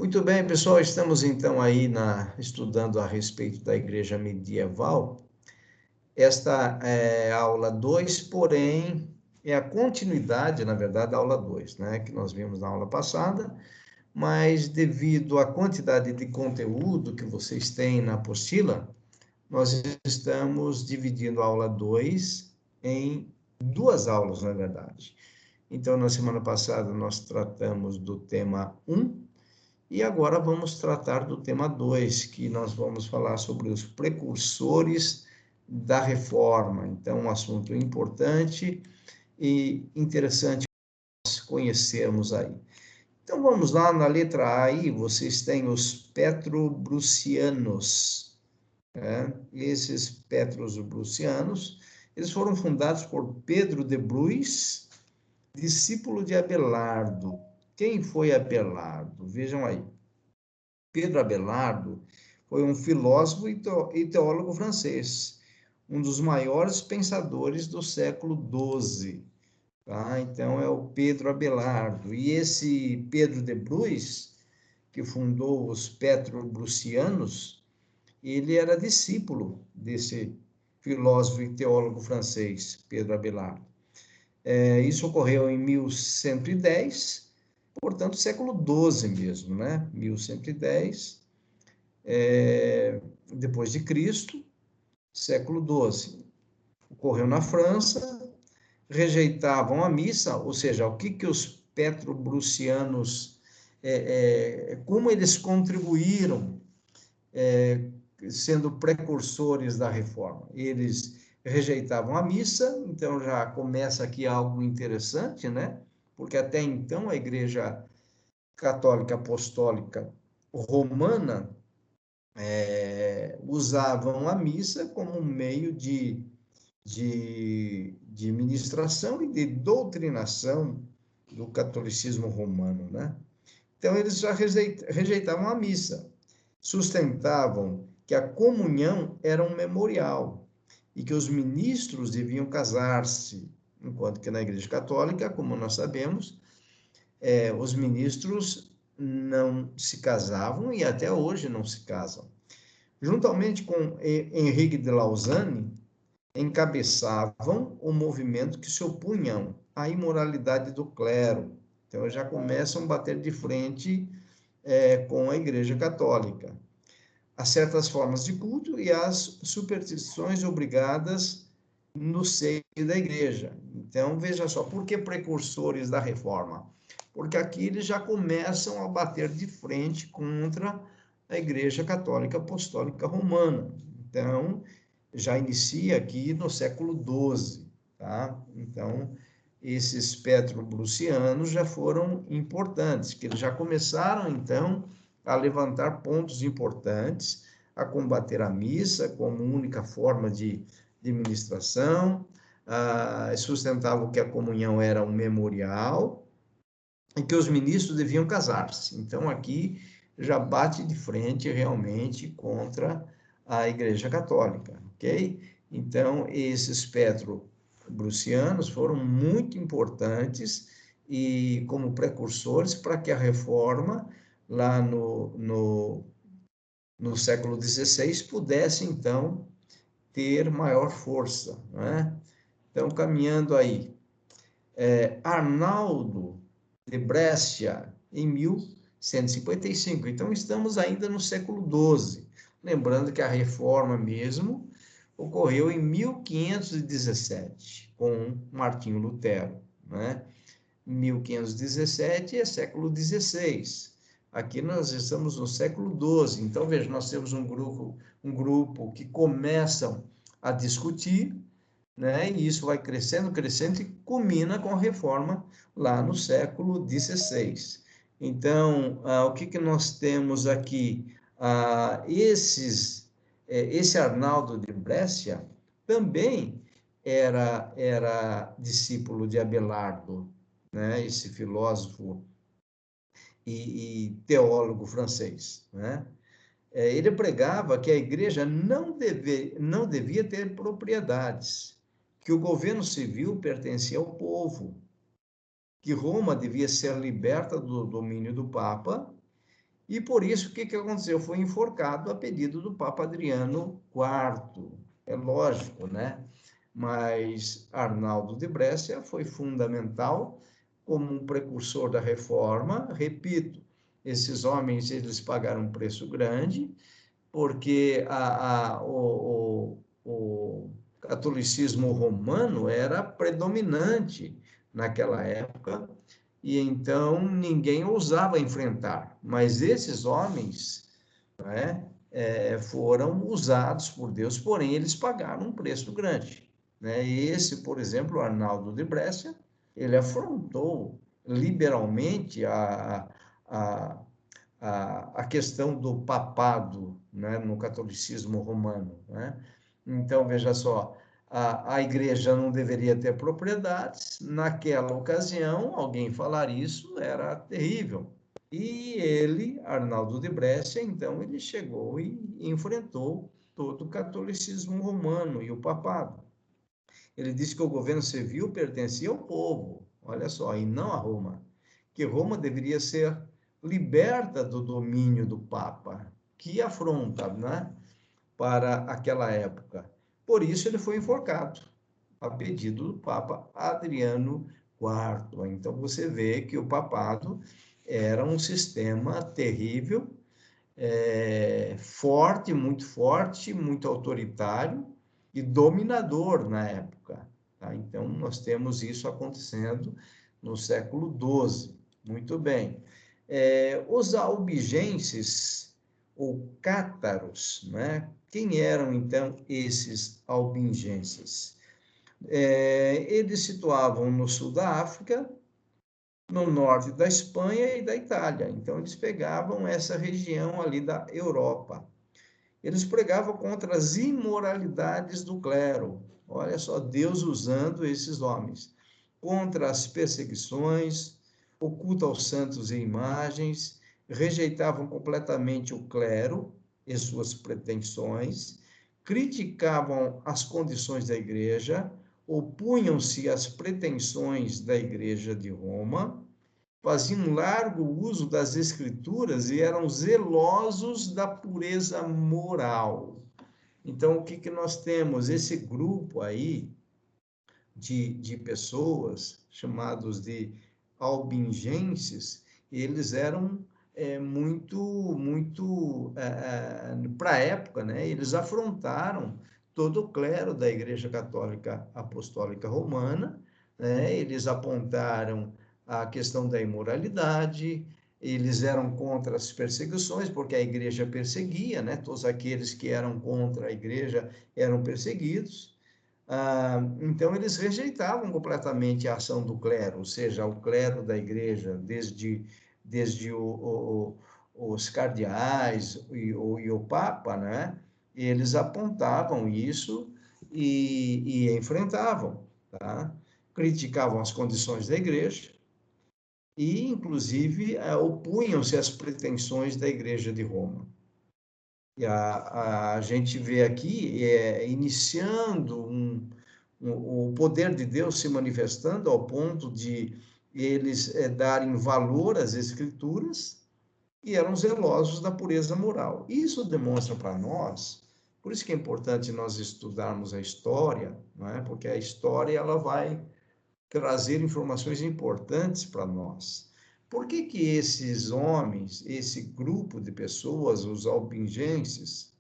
Muito bem, pessoal, estamos então aí estudando a respeito da igreja medieval. Esta é a aula 2, porém, é a continuidade, na verdade, da aula 2, né, que nós vimos na aula passada, mas devido à quantidade de conteúdo que vocês têm na apostila, nós estamos dividindo a aula 2 em duas aulas, na verdade. Então, na semana passada, nós tratamos do tema 1, e agora vamos tratar do tema 2, que nós vamos falar sobre os precursores da reforma. Então, um assunto importante e interessante nós conhecermos aí. Então, vamos lá, na letra A aí, vocês têm os petrobrucianos. Esses petrobrucianos, eles foram fundados por Pedro de Bruys, discípulo de Abelardo. Quem foi Abelardo? Vejam aí. Pedro Abelardo foi um filósofo e teólogo francês, um dos maiores pensadores do século XII. Tá? Então, é o Pedro Abelardo. E esse Pedro de Bruys, que fundou os petrobrucianos, ele era discípulo desse filósofo e teólogo francês, Pedro Abelardo. Isso ocorreu em 1110, portanto, século XII mesmo, né? 1110, depois de Cristo, século XII. Ocorreu na França, rejeitavam a missa, ou seja, o que os petrobrucianos, como eles contribuíram, sendo precursores da reforma. Eles rejeitavam a missa, então já começa aqui algo interessante, né? Porque até então a Igreja Católica Apostólica Romana usavam a missa como um meio de ministração e de doutrinação do catolicismo romano, né? Então, eles já rejeitavam a missa, sustentavam que a comunhão era um memorial e que os ministros deviam casar-se, enquanto que na Igreja Católica, como nós sabemos, os ministros não se casavam e até hoje não se casam. Juntamente com Henrique de Lausanne, encabeçavam o movimento que se opunham à imoralidade do clero. Então, já começam a bater de frente com a Igreja Católica, a certas formas de culto e às superstições obrigadas no seio da Igreja. Então, veja só, por que precursores da reforma? Porque aqui eles já começam a bater de frente contra a Igreja Católica Apostólica Romana. Então, já inicia aqui no século XII, tá? Então, esses petrobrucianos já foram importantes, que eles já começaram, então, a levantar pontos importantes, a combater a missa como única forma de ministração, sustentavam que a comunhão era um memorial e que os ministros deviam casar-se. Então, aqui já bate de frente realmente contra a Igreja Católica, ok? Então, esses petrobrucianos foram muito importantes e como precursores para que a reforma lá no século XVI pudesse, então, ter maior força, né? Então, caminhando aí, Arnaldo de Brescia, em 1155. Então, estamos ainda no século XII. Lembrando que a reforma mesmo ocorreu em 1517, com Martinho Lutero, né? 1517 é século XVI. Aqui nós estamos no século XII. Então, veja, nós temos um grupo que começam a discutir, né? E isso vai crescendo, crescendo e culmina com a reforma lá no século XVI. Então, o que nós temos aqui? Esse Arnaldo de Brescia também era discípulo de Abelardo, né? Esse filósofo e teólogo francês, né? Ele pregava que a igreja não devia ter propriedades, que o governo civil pertencia ao povo, que Roma devia ser liberta do domínio do Papa E por isso, o que aconteceu? Foi enforcado a pedido do Papa Adriano IV. É lógico, né? Mas Arnaldo de Brescia foi fundamental como um precursor da reforma. Repito, esses homens, eles pagaram um preço grande, porque o catolicismo romano era predominante naquela época, e então ninguém ousava enfrentar. Mas esses homens, né, foram usados por Deus, porém eles pagaram um preço grande. Né? Esse, por exemplo, Arnaldo de Brescia, ele afrontou liberalmente a, a questão do papado, né, no catolicismo romano. Né? Então, veja só, a igreja não deveria ter propriedades. Naquela ocasião, alguém falar isso era terrível. E ele, Arnaldo de Brescia, então, ele chegou e enfrentou todo o catolicismo romano e o papado. Ele disse que o governo civil pertencia ao povo, olha só, e não a Roma. Que Roma deveria ser liberta do domínio do Papa. Que afronta, né, para aquela época. Por isso ele foi enforcado, a pedido do Papa Adriano IV. Então você vê que o papado era um sistema terrível, forte, muito autoritário e dominador na época. Tá? Então, nós temos isso acontecendo no século XII. Muito bem. Os albigenses, ou cátaros, né? Quem eram, então, esses albigenses? Eles situavam no sul da África, no norte da Espanha e da Itália. Então, eles pegavam essa região ali da Europa. Eles pregavam contra as imoralidades do clero. Olha só, Deus usando esses homens. Contra as perseguições, o culto aos santos e imagens, rejeitavam completamente o clero e suas pretensões, criticavam as condições da igreja, opunham-se às pretensões da igreja de Roma, faziam largo uso das escrituras e eram zelosos da pureza moral. Então, o que nós temos? Esse grupo aí de pessoas, chamados de albingenses, eles eram muito para a época, né? Eles afrontaram todo o clero da Igreja Católica Apostólica Romana, né? Eles apontaram a questão da imoralidade, eles eram contra as perseguições, porque a igreja perseguia, né? Todos aqueles que eram contra a igreja eram perseguidos. Então, eles rejeitavam completamente a ação do clero, ou seja, o clero da igreja, desde os cardeais e o Papa, né? Eles apontavam isso e enfrentavam, tá? Criticavam as condições da igreja e, inclusive, opunham-se às pretensões da igreja de Roma. E a gente vê aqui, iniciando o poder de Deus se manifestando ao ponto de eles darem valor às escrituras e eram zelosos da pureza moral. Isso demonstra para nós, por isso que é importante nós estudarmos a história, não é? Porque a história ela vai trazer informações importantes para nós. Por que que esses homens, esse grupo de pessoas, os albigenses,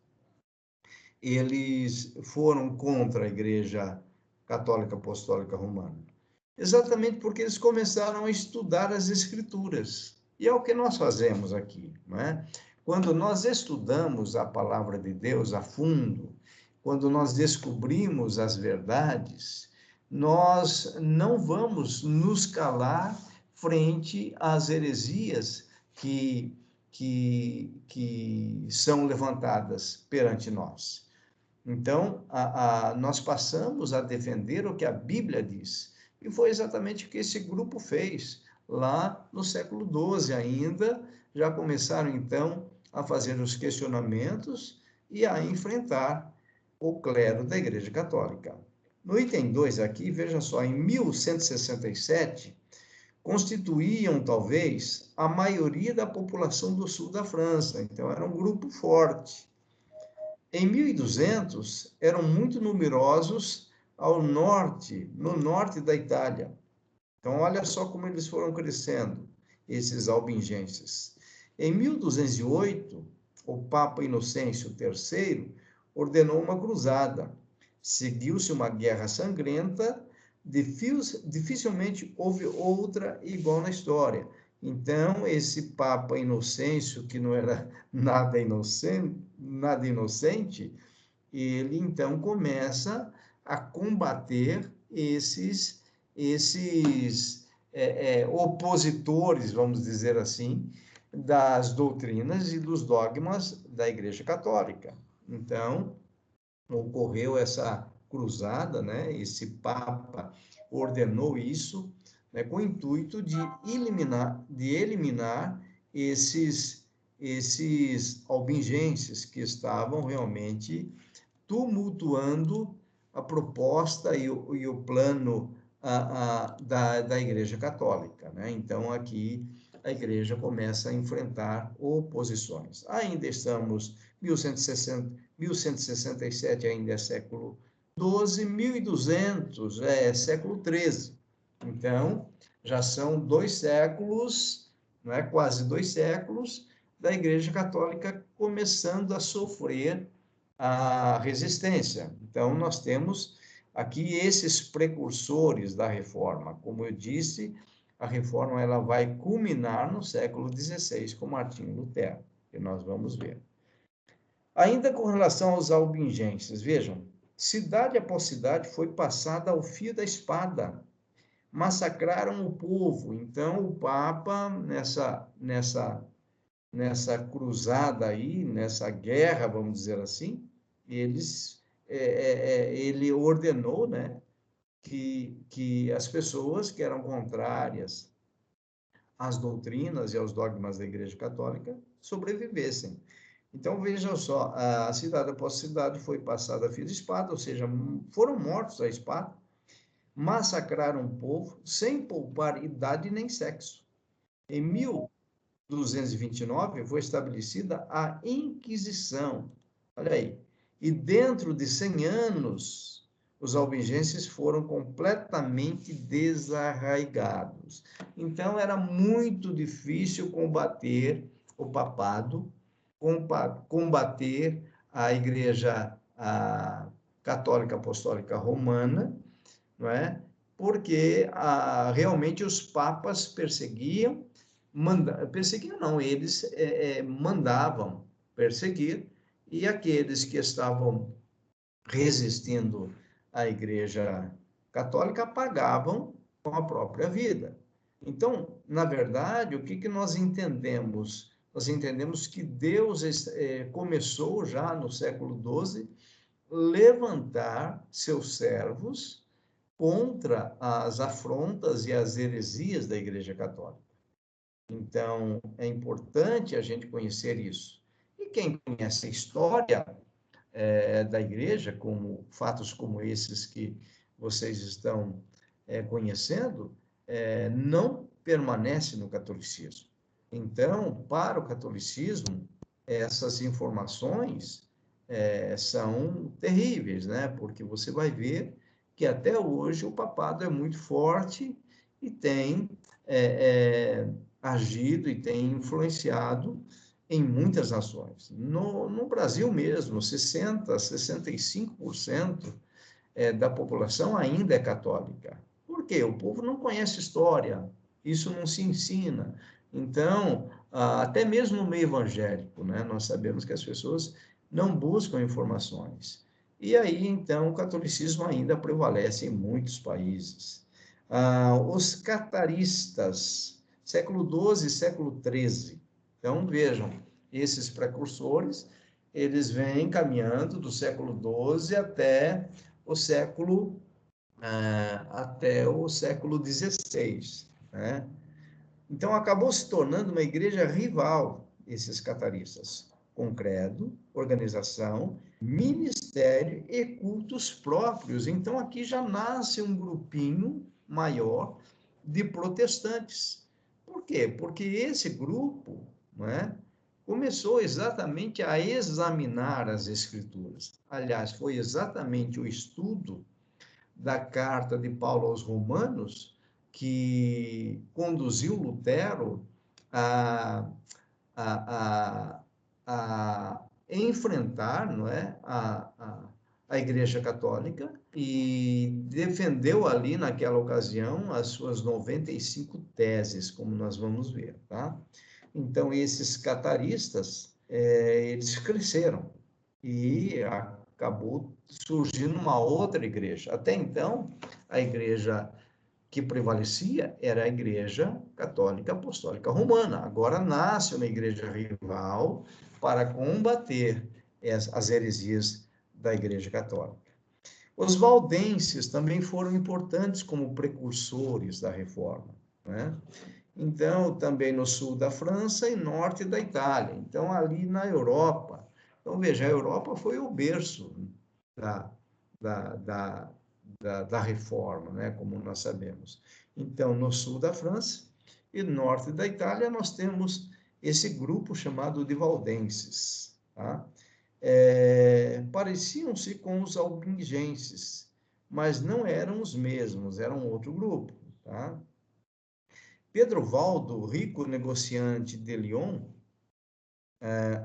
eles foram contra a Igreja Católica Apostólica Romana? Exatamente porque eles começaram a estudar as Escrituras. E é o que nós fazemos aqui, não é? Quando nós estudamos a palavra de Deus a fundo, quando nós descobrimos as verdades, nós não vamos nos calar frente às heresias que são levantadas perante nós. Então, nós passamos a defender o que a Bíblia diz. E foi exatamente o que esse grupo fez. Lá no século XII ainda, já começaram então a fazer os questionamentos e a enfrentar o clero da Igreja Católica. No item 2 aqui, veja só, em 1167, constituíam, talvez, a maioria da população do sul da França. Então, era um grupo forte. Em 1200, eram muito numerosos ao norte, no norte da Itália. Então, olha só como eles foram crescendo, esses albingenses. Em 1208, o Papa Inocêncio III ordenou uma cruzada. Seguiu-se uma guerra sangrenta, dificilmente houve outra igual na história. Então, esse Papa Inocêncio, que não era nada inocente, ele então começa a combater esses opositores, vamos dizer assim, das doutrinas e dos dogmas da Igreja Católica. Então, ocorreu essa cruzada, né? Esse Papa ordenou isso, né, com o intuito de eliminar esses albingenses que estavam realmente tumultuando a proposta e o plano da Igreja Católica, né? Então, aqui a Igreja começa a enfrentar oposições. Ainda estamos 1160, 1167 ainda é século XII, 1200 é século XIII. Então, já são 2 séculos, não é? Quase 2 séculos da Igreja Católica começando a sofrer a resistência. Então, nós temos aqui esses precursores da reforma. Como eu disse, a reforma ela vai culminar no século XVI com Martinho Lutero, que nós vamos ver. Ainda com relação aos albingenses, vejam, cidade após cidade foi passada ao fio da espada, massacraram o povo. Então, o Papa, nessa cruzada aí, nessa guerra, vamos dizer assim, ele ordenou, né, que as pessoas que eram contrárias às doutrinas e aos dogmas da Igreja Católica sobrevivessem. Então, vejam só, a cidade após cidade foi passada a fio de espada, ou seja, foram mortos à espada, massacraram o povo sem poupar idade nem sexo. Em 1229 foi estabelecida a Inquisição. Olha aí. E dentro de 100 anos, os albigenses foram completamente desarraigados. Então, era muito difícil combater o papado, combater a Igreja Católica Apostólica Romana, não é? Porque realmente os papas perseguiam não, eles mandavam perseguir, e aqueles que estavam resistindo à Igreja Católica pagavam com a própria vida. Então, na verdade, o que nós entendemos? Nós entendemos que Deus começou já no século XII levantar seus servos contra as afrontas e as heresias da Igreja Católica. Então, é importante a gente conhecer isso. E quem conhece a história da igreja, como fatos como esses que vocês estão conhecendo, não permanece no catolicismo. Então, para o catolicismo, essas informações são terríveis, né? Porque você vai ver que até hoje o papado é muito forte e tem agido e tem influenciado em muitas nações. No Brasil mesmo, 60%, 65% da população ainda é católica. Por quê? O povo não conhece história, isso não se ensina. Então, até mesmo no meio evangélico, né, nós sabemos que as pessoas não buscam informações. E aí, então, o catolicismo ainda prevalece em muitos países. Os cataristas, século XII e século XIII. Então, vejam, esses precursores, eles vêm caminhando do século XII até o século XVI, né? Então, acabou se tornando uma igreja rival, esses cataristas, com credo, organização, ministério e cultos próprios. Então, aqui já nasce um grupinho maior de protestantes. Por quê? Porque esse grupo, não é, começou exatamente a examinar as Escrituras. Aliás, foi exatamente o estudo da carta de Paulo aos Romanos que conduziu Lutero a, a, a enfrentar, não é, a Igreja Católica e defendeu ali, naquela ocasião, as suas 95 teses, como nós vamos ver, tá? Então, esses cataristas, eles cresceram e acabou surgindo uma outra igreja. Até então, a igreja que prevalecia era a Igreja Católica Apostólica Romana. Agora nasce uma igreja rival para combater as heresias da Igreja Católica. Os valdenses também foram importantes como precursores da reforma, né? Então, também no sul da França e norte da Itália. Então, ali na Europa. Então, veja, a Europa foi o berço da, da, da, da reforma, né? Como nós sabemos. Então, no sul da França e norte da Itália, nós temos esse grupo chamado de valdenses, tá? Pareciam-se com os albingenses, mas não eram os mesmos, eram outro grupo, tá? Pedro Valdo, rico negociante de Lyon,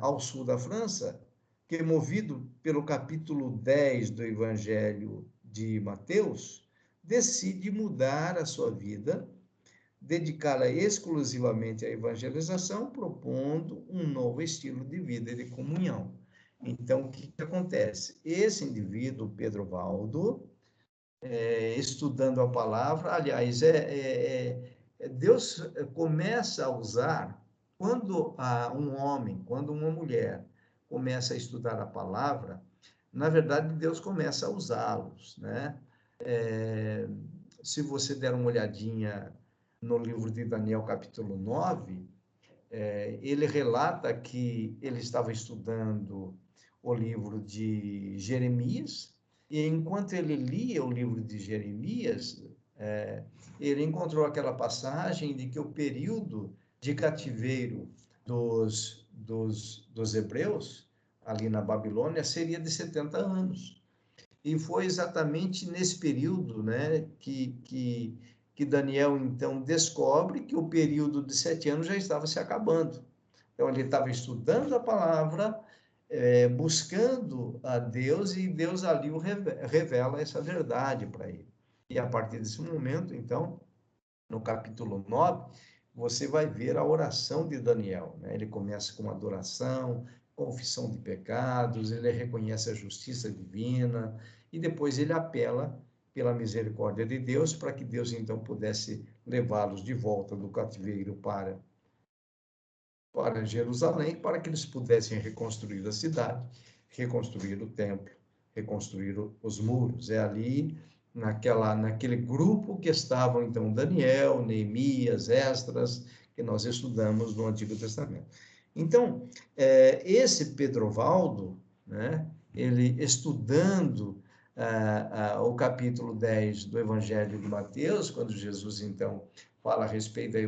ao sul da França, que, movido pelo capítulo 10 do Evangelho de Mateus, decide mudar a sua vida, dedicá-la exclusivamente à evangelização, propondo um novo estilo de vida e de comunhão. Então, o que acontece? Esse indivíduo, Pedro Valdo, estudando a palavra, aliás, Deus começa a usar, quando um homem, quando uma mulher começa a estudar a palavra, na verdade, Deus começa a usá-los, né? Se você der uma olhadinha no livro de Daniel, capítulo 9, ele relata que ele estava estudando o livro de Jeremias, e enquanto ele lia o livro de Jeremias, ele encontrou aquela passagem de que o período de cativeiro dos hebreus, ali na Babilônia, seria de 70 anos. E foi exatamente nesse período, né, que Daniel, então, descobre que o período de 7 anos já estava se acabando. Então, ele estava estudando a palavra, buscando a Deus, e Deus ali o revela essa verdade para ele. E a partir desse momento, então, no capítulo 9, você vai ver a oração de Daniel, né? Ele começa com adoração, confissão de pecados, ele reconhece a justiça divina, e depois ele apela pela misericórdia de Deus, para que Deus, então, pudesse levá-los de volta do cativeiro para Jerusalém, para que eles pudessem reconstruir a cidade, reconstruir o templo, reconstruir os muros. É ali, naquele grupo que estavam, então, Daniel, Neemias, Esdras, que nós estudamos no Antigo Testamento. Então, esse Pedrovaldo, né, ele estudando o capítulo 10 do Evangelho de Mateus, quando Jesus, então, fala a respeito da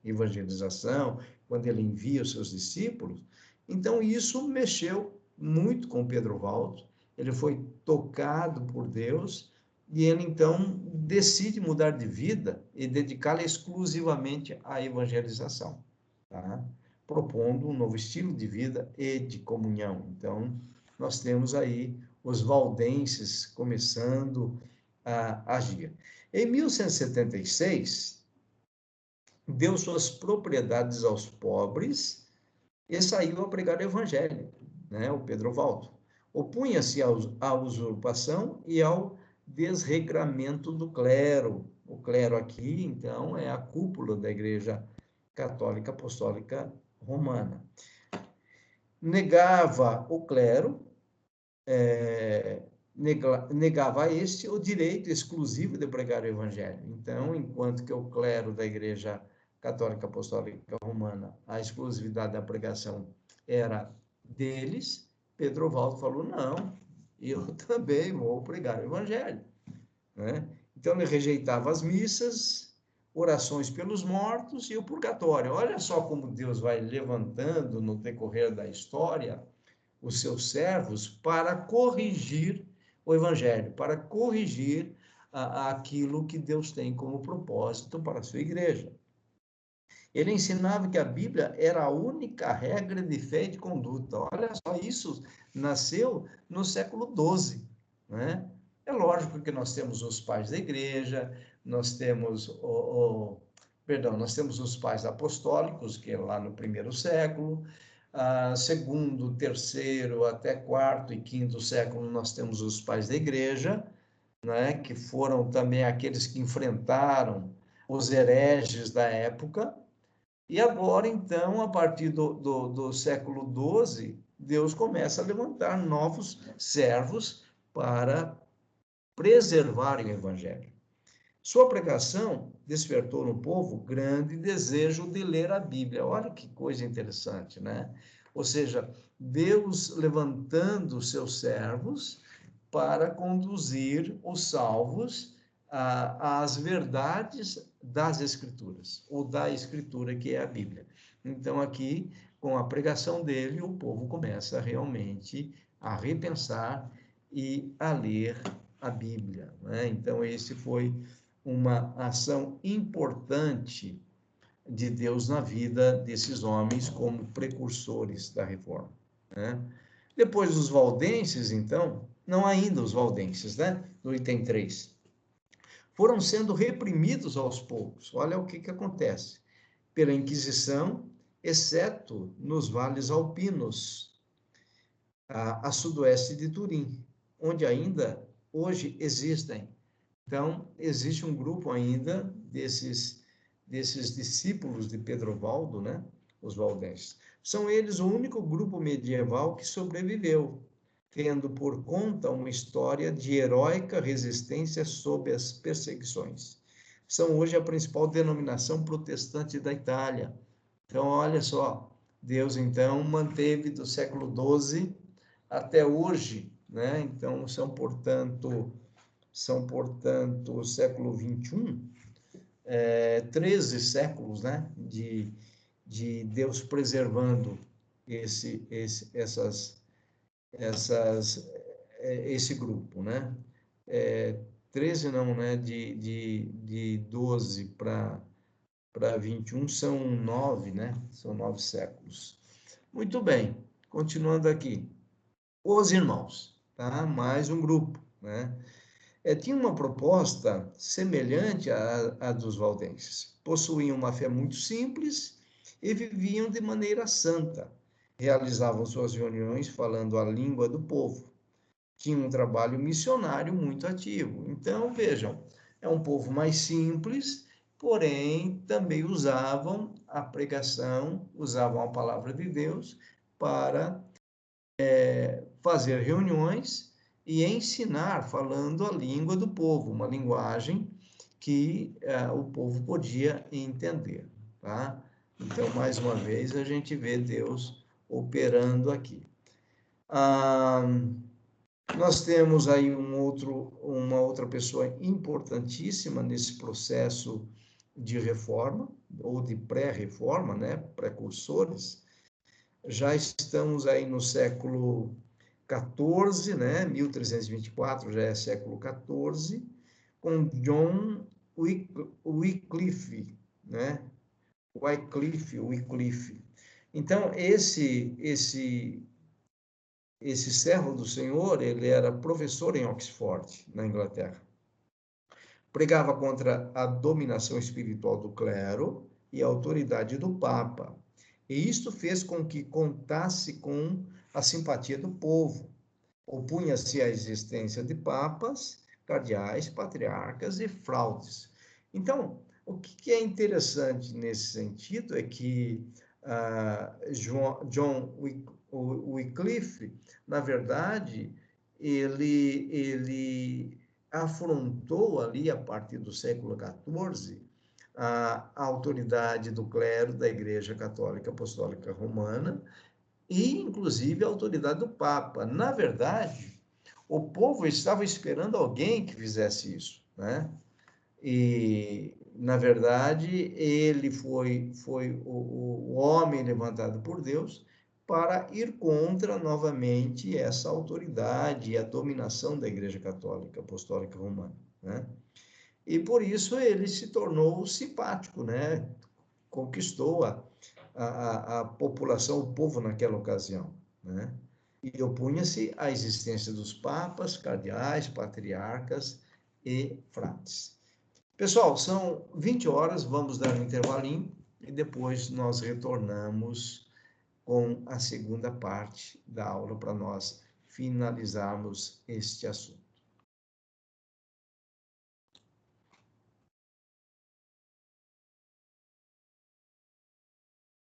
evangelização, quando ele envia os seus discípulos. Então, isso mexeu muito com Pedro Valdo, ele foi tocado por Deus, e ele, então, decide mudar de vida e dedicá-la exclusivamente à evangelização, tá? Propondo um novo estilo de vida e de comunhão. Então, nós temos aí os valdenses começando a agir. Em 1176, deu suas propriedades aos pobres e saiu a pregar o evangelho, né? O Pedro Valdo. Opunha-se à usurpação e ao desregramento do clero. O clero aqui, então, é a cúpula da Igreja Católica Apostólica Romana. Negava o clero, negava a este o direito exclusivo de pregar o evangelho. Então, enquanto que o clero da Igreja Católica Apostólica Romana, a exclusividade da pregação era deles, Pedro Valdo falou, não, eu também vou pregar o evangelho, né? Então, ele rejeitava as missas, orações pelos mortos e o purgatório. Olha só como Deus vai levantando no decorrer da história os seus servos para corrigir o evangelho, para corrigir aquilo que Deus tem como propósito para a sua igreja. Ele ensinava que a Bíblia era a única regra de fé e de conduta. Olha só, isso nasceu no século XII, né? É lógico que nós temos os pais da igreja, nós temos nós temos os pais apostólicos, que é lá no primeiro século, segundo, terceiro, até quarto e quinto século, nós temos os pais da igreja, né, que foram também aqueles que enfrentaram os hereges da época. E agora, então, a partir do século XII, Deus começa a levantar novos servos para preservarem o evangelho. Sua pregação despertou no povo grande desejo de ler a Bíblia. Olha que coisa interessante, né? Ou seja, Deus levantando seus servos para conduzir os salvos às verdades das Escrituras, ou da Escritura, que é a Bíblia. Então, aqui, com a pregação dele, o povo começa realmente a repensar e a ler a Bíblia, né? Então, esse foi uma ação importante de Deus na vida desses homens como precursores da reforma, né? Depois dos valdenses, então, não ainda os valdenses, né? No item 3, foram sendo reprimidos aos poucos. Olha o que acontece. Pela Inquisição, exceto nos vales alpinos, a sudoeste de Turim, onde ainda hoje existem. Então, existe um grupo ainda desses discípulos de Pedro Valdo, né? Os valdenses. São eles o único grupo medieval que sobreviveu, tendo por conta uma história de heróica resistência sob as perseguições. São hoje a principal denominação protestante da Itália. Então, olha só, Deus, então, manteve do século XII até hoje, né? Então, são, portanto, século XXI, 13 séculos, né? De Deus preservando esse grupo, né? 13 não, né? De 12 para 21 são 9, né? São 9 séculos. Muito bem, continuando aqui. Os irmãos, tá? Mais um grupo, né? Tinha uma proposta semelhante à dos valdenses. Possuíam uma fé muito simples e viviam de maneira santa. Realizavam suas reuniões falando a língua do povo. Tinham um trabalho missionário muito ativo. Então, vejam, é um povo mais simples, porém também usavam a pregação, usavam a palavra de Deus para fazer reuniões e ensinar falando a língua do povo, uma linguagem que o povo podia entender, tá? Então, mais uma vez, a gente vê Deus operando aqui. Nós temos aí uma outra pessoa importantíssima nesse processo de reforma, ou de pré-reforma, né? Precursores. Já estamos aí no século XIV, né? 1324 já é século XIV, com John Wycliffe, né? Wycliffe. Então, esse servo do Senhor, ele era professor em Oxford, na Inglaterra. Pregava contra a dominação espiritual do clero e a autoridade do Papa. E isto fez com que contasse com a simpatia do povo. Opunha-se à existência de papas, cardeais, patriarcas e fraudes. Então, o que é interessante nesse sentido é que John Wycliffe, na verdade, ele afrontou ali, a partir do século XIV, a autoridade do clero da Igreja Católica Apostólica Romana e, inclusive, a autoridade do Papa. Na verdade, o povo estava esperando alguém que fizesse isso, né? E, na verdade, ele foi o homem levantado por Deus para ir contra, novamente, essa autoridade e a dominação da Igreja Católica Apostólica Romana, né? E por isso ele se tornou simpático, né? Conquistou a população, o povo naquela ocasião, né? E opunha-se à existência dos papas, cardeais, patriarcas e frades. Pessoal, são 20 horas, vamos dar um intervalinho e depois nós retornamos com a segunda parte da aula para nós finalizarmos este assunto.